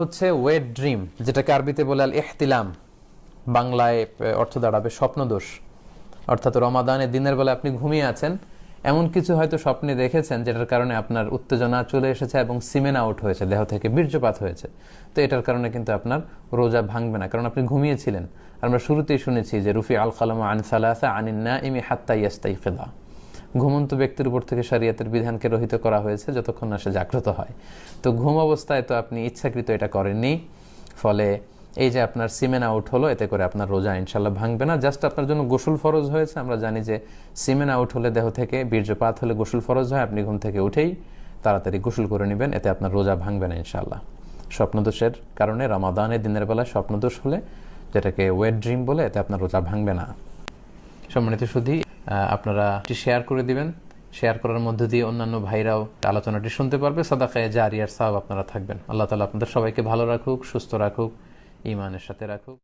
হচ্ছে wait dream, যেটাকে আরবিতে বলে আল ইহতিলাম, বাংলায় অর্থ দাঁড়াবে স্বপ্নদোষ। অর্থাৎ রমাদানের দিনের বেলা আপনি ঘুমিয়ে আছেন, এমন কিছু হয়তো স্বপ্নে দেখেছেন যেটার কারণে আপনার উত্তেজনা চলে এসেছে এবং সিমেন আউট হয়েছে, দেহ থেকে বীর্যপাত হয়েছে। তো এটার কারণে কিন্তু আপনার রোজা ভাঙবে না, কারণ আপনি ঘুমিয়েছিলেন। আমরা শুরুতেই শুনেছি যে রুফি আল কালাম আন সালাসা আনিন নাইমি হাত্তা ইয়াস্তাইকিযা, ঘুমন্ত ব্যক্তির উপর থেকে শরিয়তের বিধানকে রহিত করা হয়েছে যতক্ষণ না সে জাগ্রত হয়। তো ঘুম অবস্থায় তো আপনি ইচ্ছাকৃত এটা করেননি, ফলে এই যে আপনার সিমেন আউট হলো, এতে করে আপনার রোজা ইনশাল্লাহ ভাঙবে না। জাস্ট আপনার জন্য গোসল ফরজ হয়েছে। আমরা জানি যে সিমেন আউট হলে, দেহ থেকে বীর্যপাত হলে গোসল ফরজ হয়। আপনি ঘুম থেকে উঠেই তাড়াতাড়ি গোসল করে নেবেন, এতে আপনার রোজা ভাঙবে না ইনশাল্লাহ। স্বপ্নদোষের কারণে রমাদানের দিনের বেলা স্বপ্নদোষ হলে, যেটাকে ওয়েট ড্রিম বলে, এতে আপনার রোজা ভাঙবে না। সম্মানিত সুধী, আপনারা এটি শেয়ার করে দিবেন। শেয়ার করার মধ্যে দিয়ে অন্যান্য ভাইরাও আলোচনাটি শুনতে পারবে। সাদাকায়ে জারিয়ার সওয়াব আপনারা থাকবেন। আল্লাহ তাআলা আপনাদের সবাইকে ভালো রাখুক, সুস্থ রাখুক, ঈমানের সাথে রাখুক।